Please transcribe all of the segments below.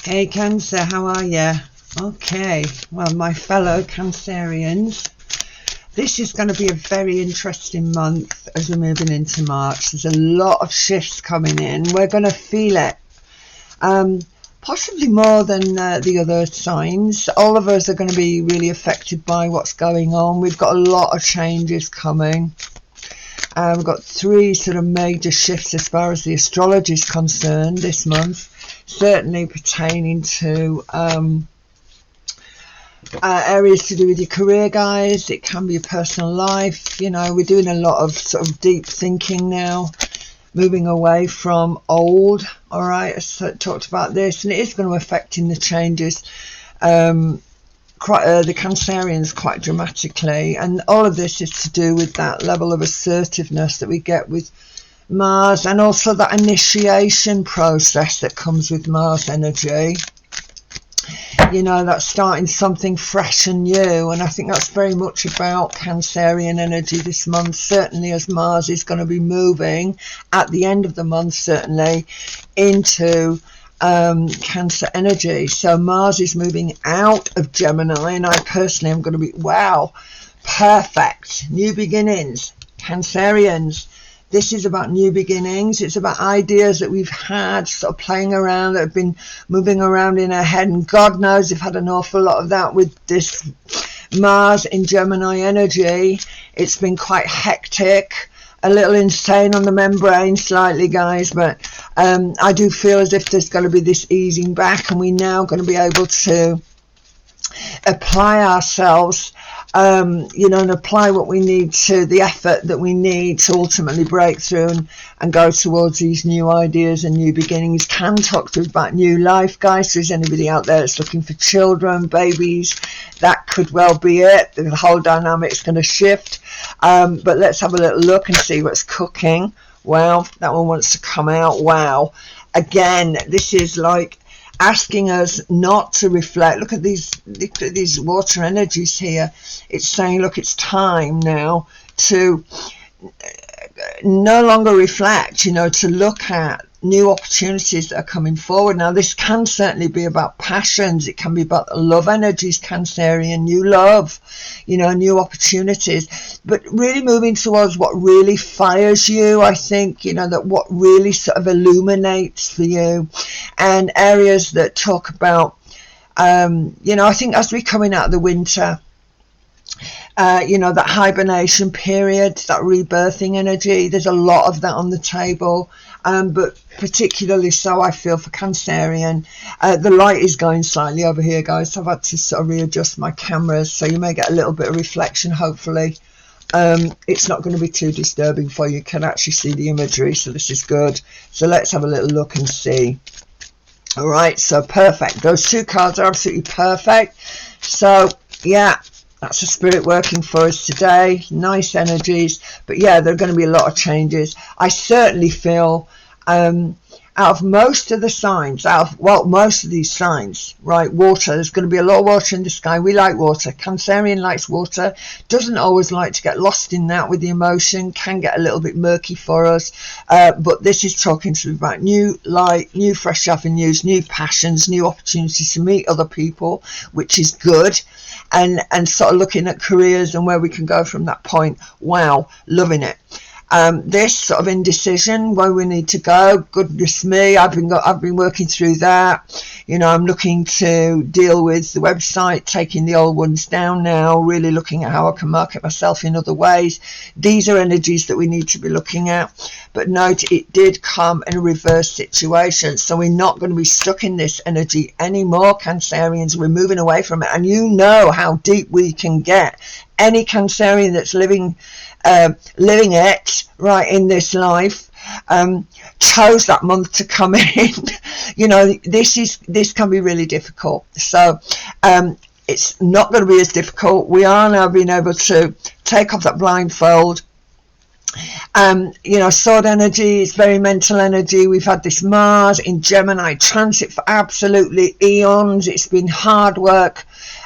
Hey Cancer, how are you? Okay, well, my fellow Cancerians, this is going to be a very interesting month as we're moving into March. There's a lot of shifts coming in. We're going to feel it, possibly more than the other signs. All of us are going to be really affected by what's going on. We've got a lot of changes coming. We've got 3 sort of major shifts as far as the astrology is concerned this month, certainly pertaining to areas to do with your career, guys. It can be your personal life. You know, we're doing a lot of sort of deep thinking now, moving away from old. All right, I talked about this, and it is going to affect in the changes. The Cancerians quite dramatically, and all of this is to do with that level of assertiveness that we get with Mars, and also that initiation process that comes with Mars energy. You know, that's starting something fresh and new, and I think that's very much about Cancerian energy this month, certainly as Mars is going to be moving at the end of the month, certainly into Cancer energy. So Mars is moving out of Gemini, and I personally am going to be, wow, perfect, new beginnings. Cancerians, this is about new beginnings. It's about ideas that we've had sort of playing around, that have been moving around in our head, and God knows we've had an awful lot of that with this Mars in Gemini energy. It's been quite hectic, a little insane on the membrane slightly, guys, but I do feel as if there's going to be this easing back, and we're now going to be able to apply ourselves, you know, and apply what we need to, the effort that we need to ultimately break through and go towards these new ideas and new beginnings. Can talk to us about new life, guys. So is anybody out there that's looking for children, babies? That could well be it. The whole dynamic's going to shift. But let's have a little look and see what's cooking. Wow, that one wants to come out. Wow. Again, this is like asking us not to reflect. Look at these water energies here. It's saying, look, it's time now to no longer reflect, you know, to look at new opportunities that are coming forward. Now, this can certainly be about passions. It can be about the love energies, Cancerian, new love, you know, new opportunities, but really moving towards what really fires you. I think, you know, that what really sort of illuminates for you, and areas that talk about, you know, I think as we're coming out of the winter, you know, that hibernation period, that rebirthing energy, there's a lot of that on the table, but particularly so I feel for Cancerian. The light is going slightly over here, guys, so I've had to sort of readjust my cameras, so you may get a little bit of reflection, hopefully. It's not going to be too disturbing for you. You can actually see the imagery, so this is good. So let's have a little look and see. All right, so perfect. Those 2 cards are absolutely perfect. So, yeah, that's the spirit working for us today. Nice energies. But yeah, there are going to be a lot of changes. I certainly feel out of most of the signs, most of these signs, right, water, there's going to be a lot of water in the sky. We like water. Cancerian likes water. Doesn't always like to get lost in that with the emotion. Can get a little bit murky for us. But this is talking to me about new light, new fresh avenues, new passions, new opportunities to meet other people, which is good. And sort of looking at careers and where we can go from that point. Wow, loving it. This sort of indecision, where we need to go, goodness me, I've been working through that. You know, I'm looking to deal with the website, taking the old ones down now, really looking at how I can market myself in other ways. These are energies that we need to be looking at. But note, it did come in a reverse situation, so we're not going to be stuck in this energy anymore, Cancerians. We're moving away from it, and you know how deep we can get. Any Cancerian that's living it right in this life chose that month to come in. You know, this can be really difficult. So it's not going to be as difficult. We are now being able to take off that blindfold. You know, sword energy is very mental energy. We've had this Mars in Gemini transit for absolutely eons. It's been hard work.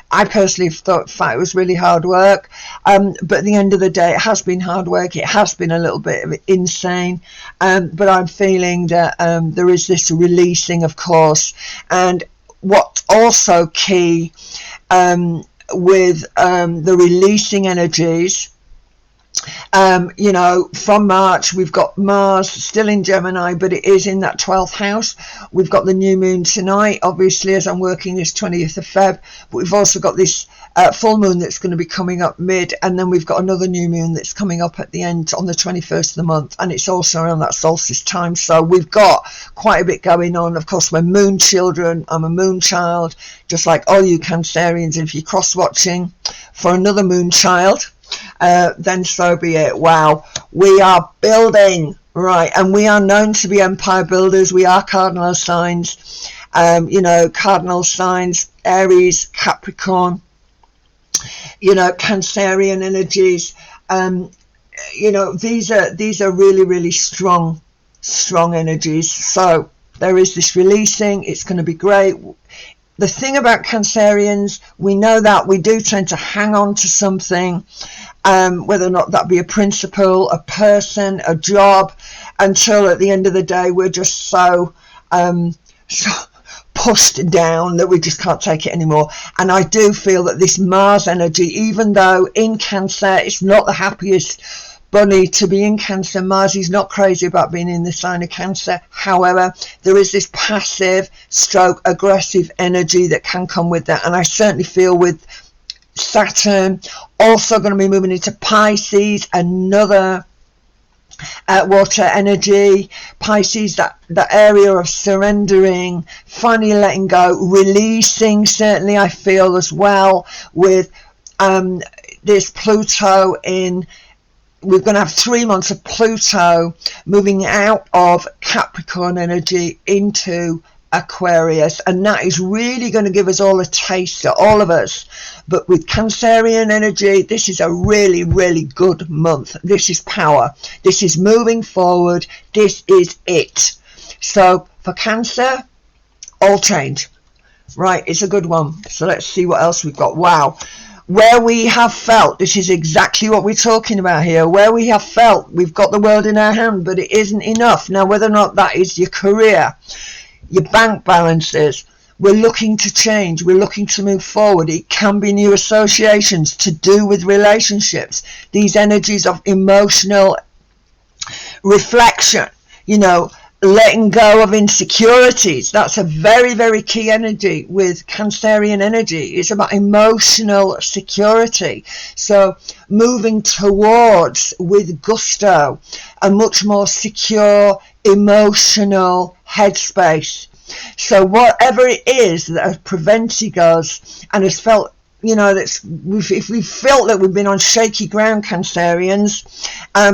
I personally thought it was really hard work, but at the end of the day, it has been hard work. It has been a little bit of insane, but I'm feeling that there is this releasing, of course, and what's also key with the releasing energies, you know, from March, we've got Mars still in Gemini, but it is in that 12th house. We've got the new moon tonight, obviously, as I'm working this 20th of Feb. But we've also got this full moon that's going to be coming up mid, and then we've got another new moon that's coming up at the end on the 21st of the month, and it's also around that solstice time. So we've got quite a bit going on. Of course, we're moon children. I'm a moon child, just like all you Cancerians. If you're cross-watching for another moon child, then so be it. Wow, we are building, right? And we are known to be empire builders. We are cardinal signs, you know, cardinal signs, Aries, Capricorn, you know, Cancerian energies. You know, these are really, really strong energies. So there is this releasing. It's going to be great. The thing about Cancerians, we know that we do tend to hang on to something, whether or not that be a principle, a person, a job, until at the end of the day we're just so pushed down that we just can't take it anymore. And I do feel that this Mars energy, even though in Cancer it's not the happiest bunny to be in Cancer, Mars is not crazy about being in the sign of Cancer. However, there is this passive stroke aggressive energy that can come with that, and I certainly feel with Saturn also going to be moving into Pisces, another water energy. Pisces, that area of surrendering, finally letting go, releasing, certainly I feel as well with this Pluto in. We're going to have 3 months of Pluto moving out of Capricorn energy into Aquarius, and that is really going to give us all a taster, all of us. But with Cancerian energy, this is a really, really good month. This is power. This is moving forward. This is it. So for Cancer, all change. Right, it's a good one. So let's see what else we've got. Wow. Where we have felt, this is exactly what we're talking about here, where we have felt we've got the world in our hand, but it isn't enough. Now, whether or not that is your career, your bank balances, we're looking to change, we're looking to move forward. It can be new associations to do with relationships, these energies of emotional reflection, you know, letting go of insecurities. That's a very, very key energy with Cancerian energy. It's about emotional security. So moving towards, with gusto, a much more secure emotional headspace. So whatever it is that has prevented us and has felt, you know, if we felt that we've been on shaky ground, Cancerians,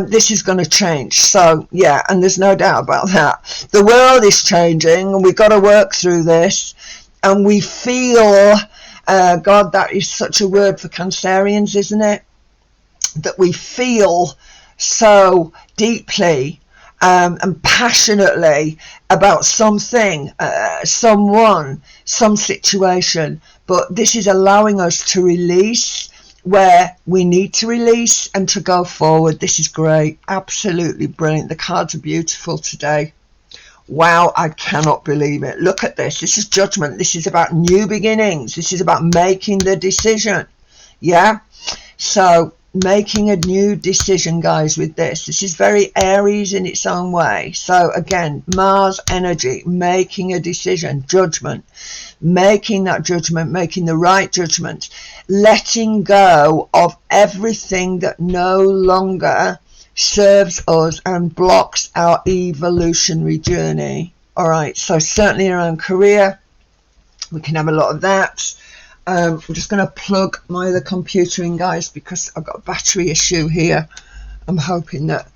this is going to change. So yeah, and there's no doubt about that. The world is changing, and we've got to work through this. And we feel, God, that is such a word for Cancerians, isn't it? That we feel so deeply and passionately about something, someone, some situation. But this is allowing us to release where we need to release and to go forward. This is great. Absolutely brilliant. The cards are beautiful today. Wow, I cannot believe it. Look at this. This is judgment. This is about new beginnings. This is about making the decision. Yeah? So making a new decision, guys, with this. This is very Aries in its own way. So again, Mars energy, making a decision, judgment, making that judgment, making the right judgment, letting go of everything that no longer serves us and blocks our evolutionary journey. All right, so certainly around career, we can have a lot of that. I'm just going to plug my other computer in, guys, because I've got a battery issue here. I'm hoping that,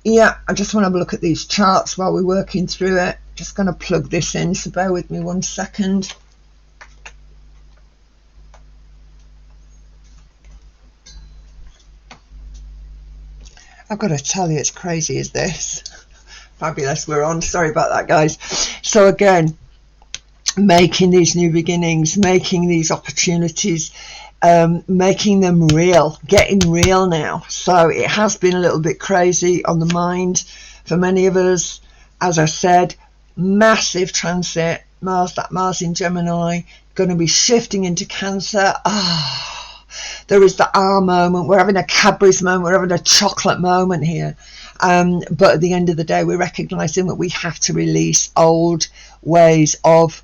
yeah, I just want to have a look at these charts while we're working through it. Just going to plug this in, so bear with me 1 second. I've got to tell you, it's crazy, is this? Fabulous, we're on. Sorry about that, guys. So again, making these new beginnings, making these opportunities, making them real, getting real now. So it has been a little bit crazy on the mind for many of us. As I said, massive transit that Mars in Gemini, going to be shifting into Cancer. There is the moment. We're having a Cadbury's moment. We're having a chocolate moment here. But at the end of the day, we're recognizing that we have to release old ways of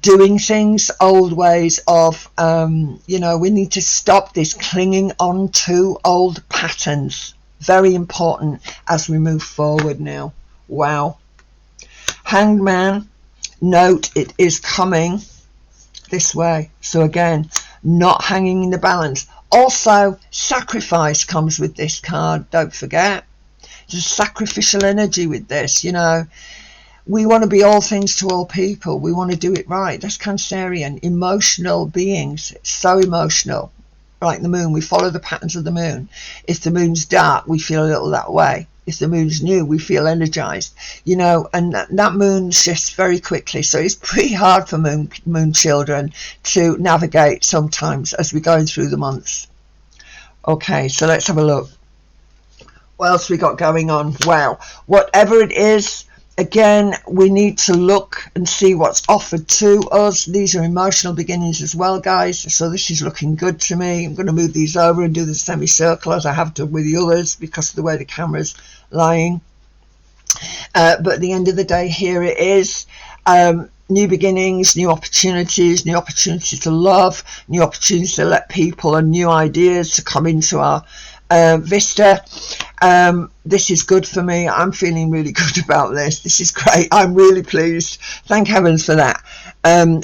doing things, old ways of, we need to stop this clinging on to old patterns. Very important as we move forward now. Wow. Hanged Man, note it is coming this way. So again, not hanging in the balance. Also, sacrifice comes with this card, don't forget. There's sacrificial energy with this, We want to be all things to all people. We want to do it right. That's Cancerian. Emotional beings. So emotional. Like the moon, we follow the patterns of the moon. If the moon's dark, we feel a little that way. If the moon's new, we feel energized. And that moon shifts very quickly. So it's pretty hard for moon children to navigate sometimes as we're going through the months. Okay, so let's have a look. What else we got going on? Wow. Whatever it is, again, we need to look and see what's offered to us. These are emotional beginnings as well, guys. So this is looking good to me. I'm going to move these over and do the semicircle as I have done with the others because of the way the camera's lying. But at the end of the day, here it is. New beginnings, new opportunities to love, new opportunities to let people and new ideas to come into our vista. This is good for me. I'm feeling really good about this. This is great. I'm really pleased. Thank heavens for that.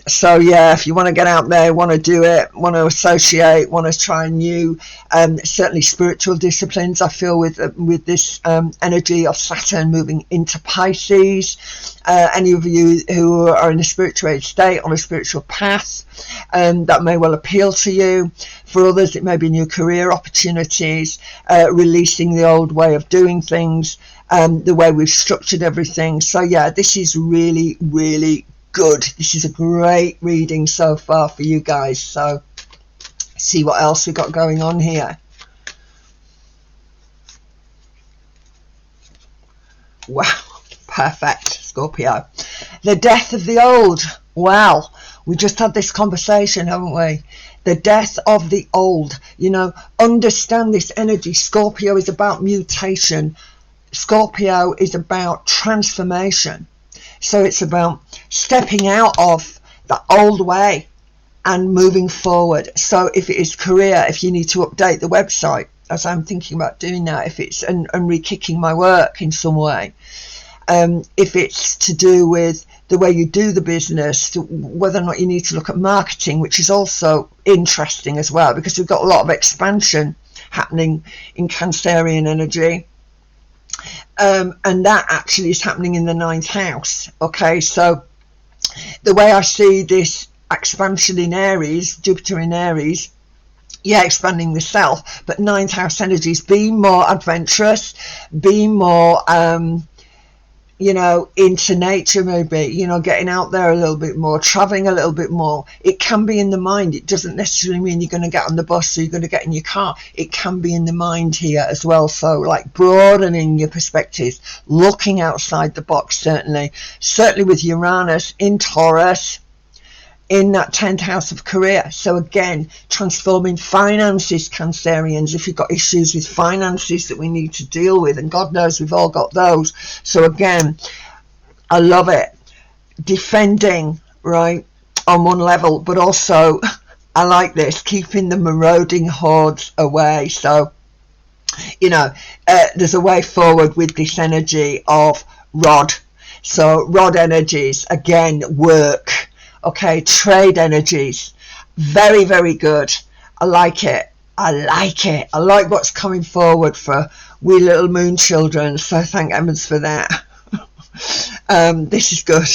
So yeah, if you want to get out there, want to do it, want to associate, want to try new, certainly spiritual disciplines, I feel with this energy of Saturn moving into Pisces. Any of you who are in a spiritual state, on a spiritual path, that may well appeal to you. For others, it may be new career opportunities, releasing the old way of doing things, the way we've structured everything. So yeah, this is really, really good. This is a great reading so far for you guys. So see what else we got going on here. Wow, perfect, Scorpio. The death of the old. Wow, we just had this conversation, haven't we? The death of the old. Understand this energy. Scorpio is about mutation. Scorpio is about transformation. So it's about stepping out of the old way and moving forward. So if it is career, if you need to update the website, as I'm thinking about doing that, if it's and re-kicking my work in some way, if it's to do with the way you do the business, whether or not you need to look at marketing, which is also interesting as well, because we've got a lot of expansion happening in Cancerian energy. And that actually is happening in the 9th house. Okay, so the way I see this expansion in Aries, Jupiter in Aries, yeah, expanding the self, but 9th house energies, being more adventurous, being more into nature, maybe, getting out there a little bit more, traveling a little bit more. It can be in the mind. It doesn't necessarily mean you're going to get on the bus or you're going to get in your car. It can be in the mind here as well. So like broadening your perspectives, looking outside the box, certainly with Uranus in Taurus, in that 10th house of career. So again, transforming finances, Cancerians, if you've got issues with finances that we need to deal with, and God knows we've all got those. So again, I love it. Defending, right, on one level, but also I like this, keeping the marauding hordes away. So, there's a way forward with this energy of rod. So rod energies, again, work. Okay, trade energies, very, very good. I like it. I like what's coming forward for we little moon children. So thank heavens for that. This is good.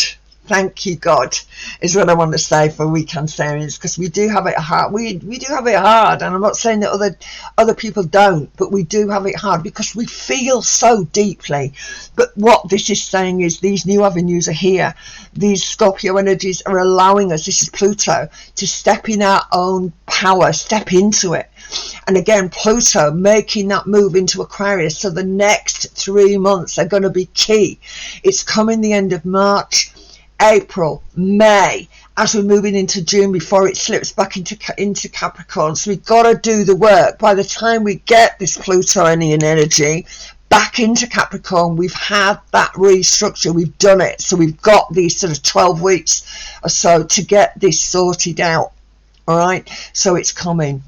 Thank you, God, is what I want to say for we Cancerians, because we do have it hard. We do have it hard, and I'm not saying that other people don't, but we do have it hard because we feel so deeply. But what this is saying is these new avenues are here. These Scorpio energies are allowing us, this is Pluto, to step in our own power, step into it. And again, Pluto making that move into Aquarius. So the next 3 months are going to be key. It's coming the end of March. April, May, as we're moving into June before it slips back into Capricorn. So we've got to do the work. By the time we get this Plutonian energy back into Capricorn, we've had that restructure, we've done it. So we've got these sort of 12 weeks or so to get this sorted out. All right, so it's coming.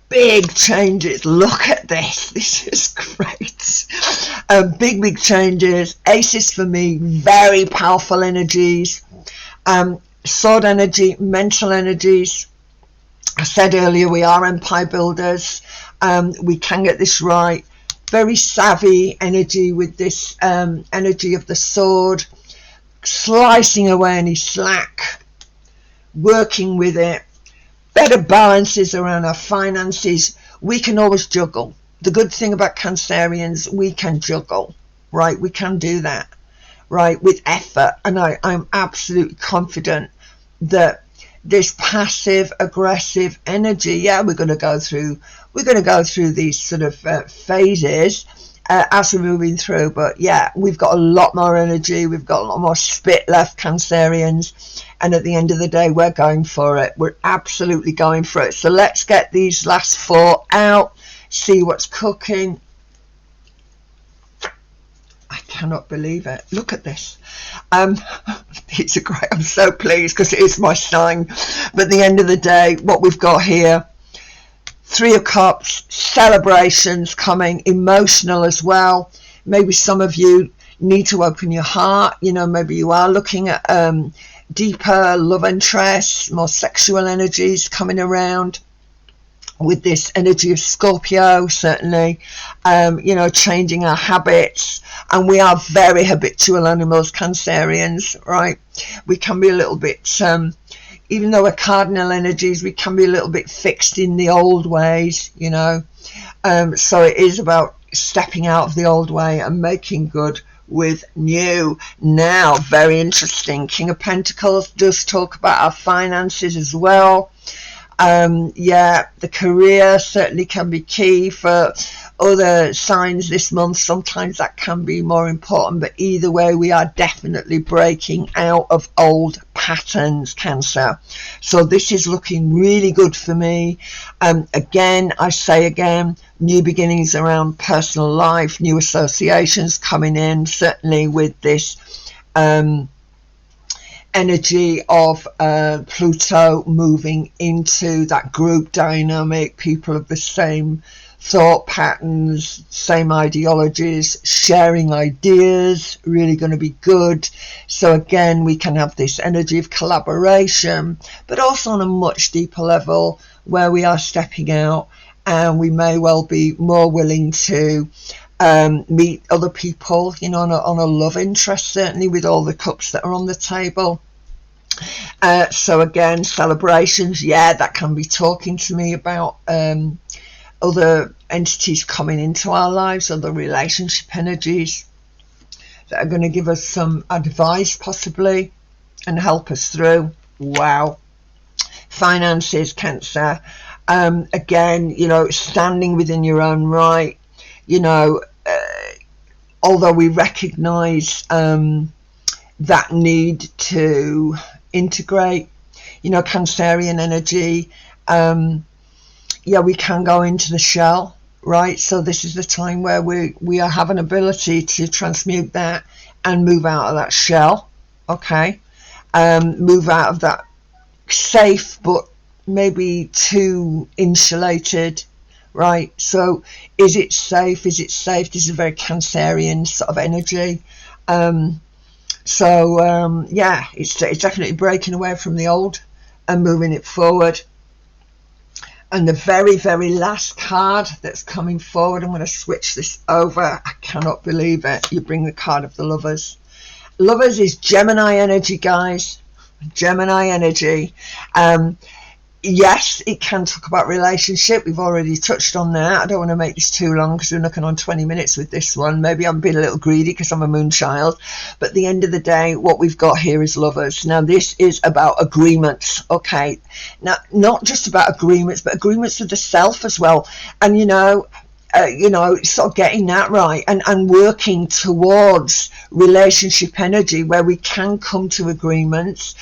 Big changes. Look at this. This is great. Big changes. Aces for me, very powerful energies. Sword energy, mental energies. I said earlier, we are empire builders. We can get this right. Very savvy energy with this energy of the sword. Slicing away any slack. Working with it. Better balances around our finances. We can always juggle. The good thing about Cancerians, we can juggle, right? We can do that, right, with effort. And I'm absolutely confident that this passive aggressive energy, yeah, we're going to go through these sort of phases as we're moving through. But yeah, we've got a lot more energy. We've got a lot more spit left, Cancerians. And at the end of the day, we're going for it. We're absolutely going for it. So let's get these last 4 out, see what's cooking. I cannot believe it. Look at this. These are great. I'm so pleased because it is my sign. But at the end of the day, what we've got here, 3 of Cups, celebrations coming, emotional as well. Maybe some of you need to open your heart. You know, maybe you are looking at deeper love interests, more sexual energies coming around with this energy of Scorpio, certainly, you know, changing our habits. And we are very habitual animals, Cancerians, right? We can be a little bit, even though we're cardinal energies, we can be a little bit fixed in the old ways, you know. So it is about stepping out of the old way and making good with new. Now, very interesting, King of Pentacles does talk about our finances as well. Yeah, the career certainly can be key for other signs this month. Sometimes that can be more important, but either way, we are definitely breaking out of old patterns, Cancer. So this is looking really good for me. Again, I say again, new beginnings around personal life, new associations coming in, certainly with this energy of Pluto moving into that group dynamic, people of the same thought patterns, same ideologies, sharing ideas, really going to be good. So again, we can have this energy of collaboration, but also on a much deeper level where we are stepping out, and we may well be more willing to meet other people, you know, on a love interest, certainly with all the cups that are on the table. So again, celebrations, yeah, that can be talking to me about other entities coming into our lives, other relationship energies that are going to give us some advice possibly and help us through. Wow. Finances, Cancer. Again, you know, standing within your own right, you know, although we recognize that need to integrate, you know, Cancerian energy, yeah, we can go into the shell, right? So this is the time where we have an ability to transmute that and move out of that shell, okay? Move out of that safe but maybe too insulated, right? So is it safe? Is it safe? This is a very Cancerian sort of energy. Yeah, it's definitely breaking away from the old and moving it forward. And the very, very last card that's coming forward, I'm going to switch this over. I cannot believe it. You bring the card of the Lovers. Lovers is Gemini energy, guys. Gemini energy. Yes, it can talk about relationship. We've already touched on that. I don't want to make this too long because we're looking on 20 minutes with this one. Maybe I'm being a little greedy because I'm a moon child. But at the end of the day, what we've got here is Lovers. Now, this is about agreements, okay? Now, not just about agreements, but agreements with the self as well. And, you know, you know, sort of getting that right, and working towards relationship energy where we can come to agreements,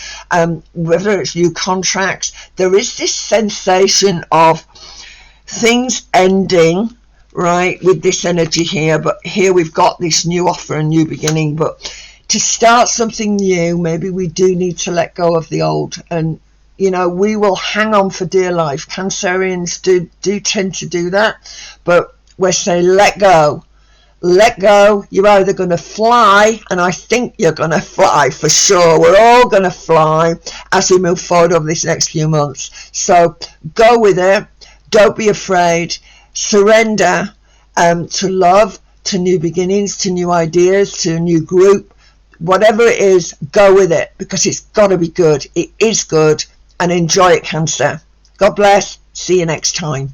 whether it's new contracts. There is this sensation of things ending, right, with this energy here, but here we've got this new offer, a new beginning. But to start something new, maybe we do need to let go of the old. And you know, we will hang on for dear life. Cancerians do tend to do that, but we're saying let go. Let go. You're either going to fly, and I think you're going to fly for sure. We're all going to fly as we move forward over this next few months. So go with it. Don't be afraid. Surrender to love, to new beginnings, to new ideas, to a new group. Whatever it is, go with it, because it's got to be good. It is good. And enjoy it, Cancer. God bless. See you next time.